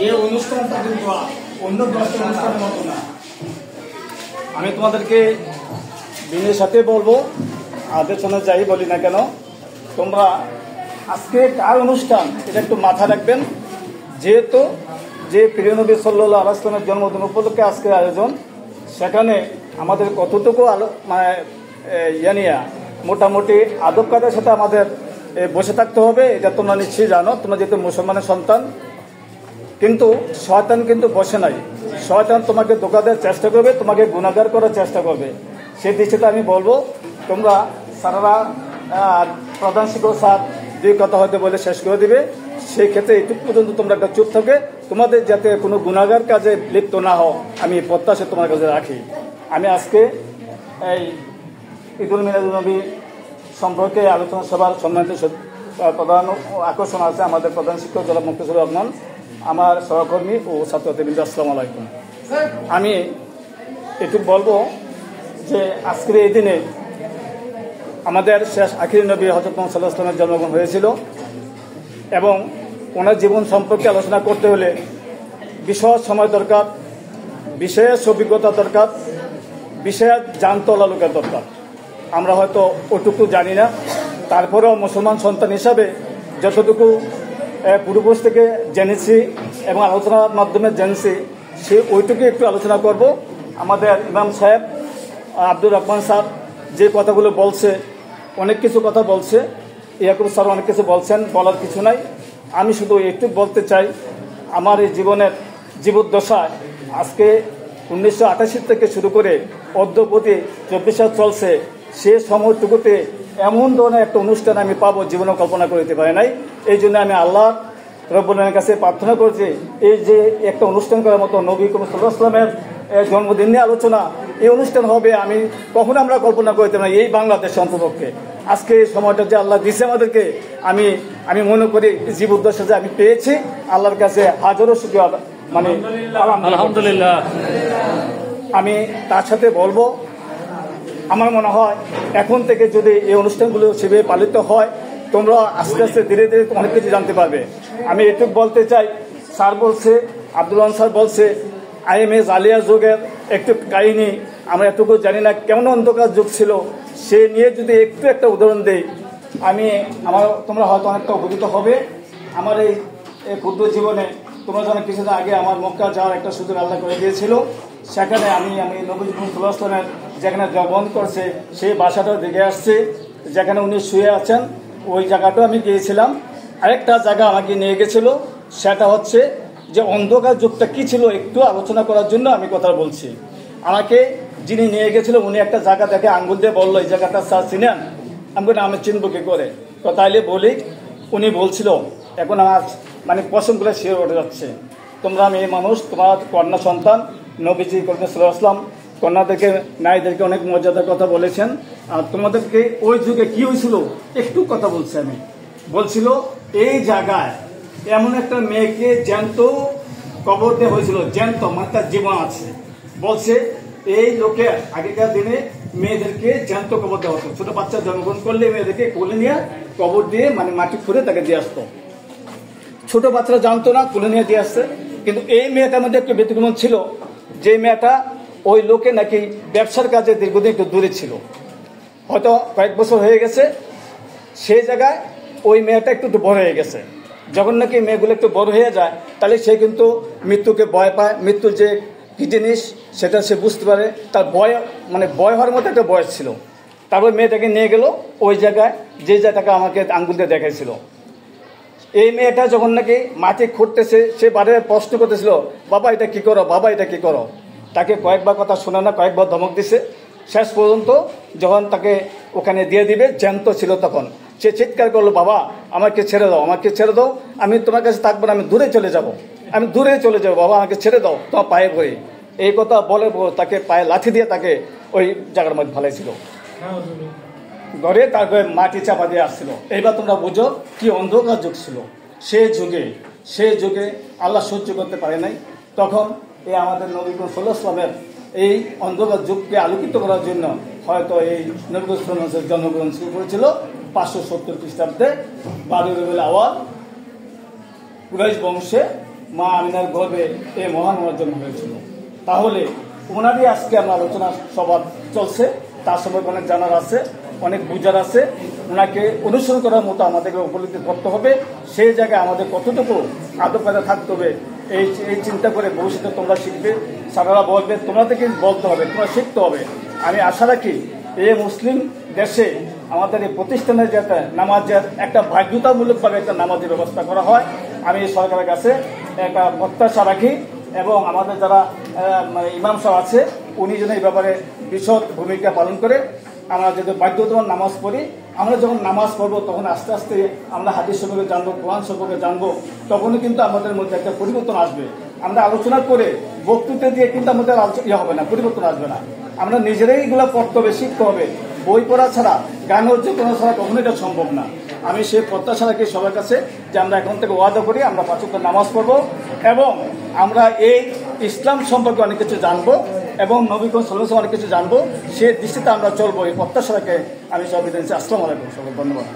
এই অনুষ্ঠানটা কিন্তু অন্য দশটা অনুষ্ঠানের মতো না। আমি তোমাদেরকে দিনের সাথে বলবো, আলোচনা যাই বলি না কেন, তোমরা আজকে কার অনুষ্ঠান এটা একটু মাথা রাখবেন। যেহেতু যে প্রিয় নবী সাল্লাল্লাহু আলাইহি ওয়াসাল্লামের জন্মদিন উপলক্ষে আজকের আয়োজন, সেখানে আমাদের কতটুকু মোটামুটি আদব কায়দার সাথে আমাদের বসে থাকতে হবে, এটা তোমরা নিশ্চয়ই জানো। তোমরা যেহেতু মুসলমানের সন্তান, কিন্তু শয়তান কিন্তু বসে নাই। শয়তান তোমাকে ধোঁকা দেওয়ার চেষ্টা করবে, তোমাকে গুনাহগার করার চেষ্টা করবে। সেই দৃষ্টিতে আমি বলবো, তোমরা সারারা প্রধান শিক্ষক স্যার যে কথা হয়তো বলে শেষ করে দিবে, সেই ক্ষেত্রে এইটুকু পর্যন্ত তোমরা একটা চুপ থাকে, তোমাদের যাতে কোনো গুনাহগার কাজে লিপ্ত না হও, আমি প্রত্যাশা তোমার কাছে রাখি। আমি আজকে এই ঈদুল মিলাদুন্নবী সম্পর্কে আলোচনা সভার সম্মানিত প্রধান আকর্ষণ আছে আমাদের প্রধান শিক্ষক জনাব মুক্তাসির রহমান, আমার সহকর্মী ও ছাত্রছাত্রীবৃন্দ, আসসালামু আলাইকুম। আমি এটুকু বলবো যে আজকের এই দিনে আমাদের শেষ আখির নবী হযরত মুহাম্মদ সাল্লাল্লাহু আলাইহি ওয়াসাল্লামের জন্মগ্রহণ হয়েছিল, এবং ওনার জীবন সম্পর্কে আলোচনা করতে হলে বিশদ সময় দরকার, বিশেষ অভিজ্ঞতা দরকার, বিশেষ জানতলা লোকের দরকার। আমরা হয়তো ওটুকু জানি না, তারপরেও মুসলমান সন্তান হিসাবে যতটুকু পূর্বপুরুষ থেকে জেনেছি এবং আলোচনার মাধ্যমে জেনেছি, সে ওইটুকু একটু আলোচনা করব। আমাদের ইমাম সাহেব আব্দুর রহমান স্যার যে কথাগুলো বলছে, অনেক কিছু কথা বলছে, ইয়াকুব স্যার অনেক কিছু বলছেন, বলার কিছু নাই। আমি শুধু একটু বলতে চাই, আমার এই জীবনের জীবদ্দশায় আজকে 1988 থেকে শুরু করে অদ্যবধি 24 সাল চলছে, সে সময়টুকুতে এমন ধরনের একটা অনুষ্ঠান আমি পাবো জীবনে কল্পনা করতে পারি নাই। এই জন্য আমি আল্লাহ রব্বুল আলামিনের কাছে প্রার্থনা করছি, এই যে একটা অনুষ্ঠান করার মতো নবী করিম সাল্লাল্লাহু আলাইহি ওয়াসাল্লামের জন্মদিন নিয়ে আলোচনা, এই অনুষ্ঠান হবে আমি কখনো আমরা কল্পনা করতে পারি এই বাংলাদেশ অন্তপক্ষে। আজকে এই সময়টা যে আল্লাহ দিয়েছে আমাদেরকে, আমি মনে করি জীবদ্দশা যে আমি পেয়েছি, আল্লাহর কাছে হাজারো শুকরিয়া, মানে আলহামদুলিল্লাহ। আমি তার সাথে বলবো, আমার মনে হয় এখন থেকে যদি এই অনুষ্ঠানগুলো সেভাবে পালিত হয়, তোমরা আস্তে আস্তে ধীরে ধীরে অনেক কিছু জানতে পারবে। আমি এটুকু বলতে চাই, স্যার বলছে, আব্দুল রহমান স্যার বলছে IMS আলিয়া যুগের একটু কাহিনী, আমরা এটুকু জানি না কেমন অন্ধকার যুগ ছিল, সে নিয়ে যদি একটু একটা উদাহরণ দেই, তোমরা হয়তো অনেকটা উপকৃত হবে। আমার এই ক্ষুদ্র জীবনে তোমরা জানো, কিছুদিন আগে আমার মক্কা যাওয়ার একটা সুযোগ আল্লাহ করে দিয়েছিল। সেখানে আমি নবী সাল্লাল্লাহু আলাইহি ওয়াসাল্লামের যেখানে জবন করছে সেই বাসাটাও দেখে আসছে, যেখানে উনি শুয়ে আছেন ওই জায়গাটাও আমি গিয়েছিলাম। আরেকটা জায়গা আমাকে নিয়ে গেছিল, সেটা হচ্ছে যে অন্ধকার যুগটা কি ছিল একটু আলোচনা করার জন্য আমি কথা বলছি। আমাকে যিনি নিয়ে গেছিল উনি একটা জায়গা দেখে আঙ্গুল দিয়ে বললো, এই জায়গাটা স্যার চিনেন? আমি চিনব কি করে, তো তাইলে বলি। উনি বলছিল, এখন আমার মানে পছন্দগুলো শিওর উঠে যাচ্ছে, তোমরা মেয়ে মানুষ, তোমার কন্যা সন্তান, নবীজি করিম সাল্লাল্লাহু আলাইহি ওয়াসাল্লাম কন্যাদেরকে নারীদেরকে অনেক মর্যাদার কথা বলেছেন, আর তোমাদেরকে ওই যুগে কি হয়েছিল একটু কথা বলছি। আমি বলছিল এই জায়গায় এমন একটা মেয়েকে জ্যান্ত কবর দেওয়া হয়েছিল, জ্যান্ত মানে তার জীবন আছে। বলছে এই লোকে আগেকার দিনে মেয়েদেরকে জ্যান্ত কবর দেওয়া হতো, ছোট বাচ্চা জন্মগ্রহণ করলে মেয়েদেরকে কোলে নিয়ে কবর দিয়ে মানে মাটি খুঁড়ে তাকে দিয়ে আসতো। ছোট বাচ্চারা জানতো না, কোলে নিয়ে দিয়ে আসছে। কিন্তু এই মেয়েটার মধ্যে একটু ব্যতিক্রম ছিল, যে মেয়েটা ওই লোকে নাকি ব্যবসার কাজে দীর্ঘদিন একটু দূরে ছিল, হয়তো কয়েক বছর হয়ে গেছে। সেই জায়গায় ওই মেয়েটা একটু বড় হয়ে গেছে। যখন নাকি মেয়েগুলো একটু বড় হয়ে যায়, তাহলে সে কিন্তু মৃত্যুকে ভয় পায়, মৃত্যুর যে কি জিনিস সেটা সে বুঝতে পারে। তার ভয় হওয়ার মতো একটা বয়স ছিল। তারপর মেয়েটাকে নিয়ে গেল ওই জায়গায়, যে জায়গাটাকে আমাকে আঙ্গুল দিয়ে দেখাইছিল। এই মেয়েটা যখন নাকি মাটি খুঁড়তেছে, সে বারে প্রশ্ন করতেছিল, বাবা এটা কি করো, বাবা এটা কি করো। তাকে কয়েকবার কথা শোনা না, কয়েকবার ধমক দিছে। শেষ পর্যন্ত যখন তাকে ওখানে দিয়ে দিবে, জ্যান্ত ছিল তখন, সে চিৎকার করলো, বাবা আমাকে ছেড়ে দাও, আমাকে ছেড়ে দাও, আমি তোমার কাছে থাকবো না, আমি দূরে চলে যাব, আমি দূরে চলে যাবো, বাবা আমাকে ছেড়ে দাও, তোমার পায়ে পড়ি। এই কথা বলে তাকে পায়ে লাঠি দিয়ে তাকে ওই জায়গার মধ্যে ফেলাইছিল, ঘরে তারপরে মাটি চাপা দিয়ে আসছিল। এইবার তোমরা বুঝো কি অন্ধকার যুগ ছিল। সে যুগে আল্লাহ সহ্য করতে পারে নাই। তখন এই আমাদের নবী করিম সাল্লাল্লাহু আলাইহি ওয়াসাল্লামের এই অন্ধকার যুগকে আলোকিত করার জন্য হয়তো এই নবী করিম সাল্লাল্লাহু আলাইহি ওয়াসাল্লামের জন্মগ্রহণ শুরু করেছিল। 570 খ্রিস্টাব্দে 12 রবিউল আওয়াল কুরাইশ বংশে মা আমিনার গর্ভে এই মহান ওনার জন্ম হয়েছিল। তাহলে ওনারই আজকে আমরা আলোচনা সভা চলছে, তার সম্পর্কে অনেক জানার আছে, অনেক বুঝার আছে। ওনাকে অনুসরণ করার মতো আমাদেরকে উপলব্ধি করতে হবে। সেই জায়গায় আমাদের কতটুকু আদব কায়দা থাকতে হবে এই চিন্তা করে ভবিষ্যতে তোমরা শিখবে, সারারা বলবে, তোমরা থেকে বলতে হবে, তোমরা শিখতে হবে। আমি আশা রাখি এই মুসলিম দেশে আমাদের এই প্রতিষ্ঠানের যাতে নামাজের একটা বাধ্যতামূলকভাবে একটা নামাজের ব্যবস্থা করা হয়, আমি সরকারের কাছে একটা প্রত্যাশা রাখি। এবং আমাদের যারা ইমাম সাহেব আছে উনি যেন এই ব্যাপারে বিশদ ভূমিকা পালন করে। আমরা যদি বাধ্যতামূলক নামাজ পড়ি, আমরা যখন নামাজ পড়বো তখন আস্তে আস্তে আমরা হাদিস সম্পর্কে জানবো, কোরআন সম্পর্কে জানবো, তখনই কিন্তু আমাদের মধ্যে একটা পরিবর্তন আসবে। আমরা আলোচনা করে বক্তৃতা দিয়ে কিন্তু আমাদের হবে না, পরিবর্তন আসবে না। আমরা নিজেরাই এগুলো পড়তে হবে, শিখতে হবে। বই পড়া ছাড়া, গান অর্জন ছাড়া কখনো এটা সম্ভব না। আমি সেই প্রত্যাশা রাখি সবার কাছে যে আমরা এখন থেকে ওয়াদা করি আমরা 5 ওয়াক্ত নামাজ পড়বো এবং আমরা এই ইসলাম সম্পর্কে অনেক কিছু জানবো এবং নবী করিম সাল্লাল্লাহু আলাইহি ওয়াসাল্লাম অনেক কিছু জানবো। সেই দৃষ্টিতে আমরা চলবো, এই প্রত্যাশা রাখে আমি সব বিদায় নিচ্ছি। আসসালামু আলাইকুম, সবাই ধন্যবাদ।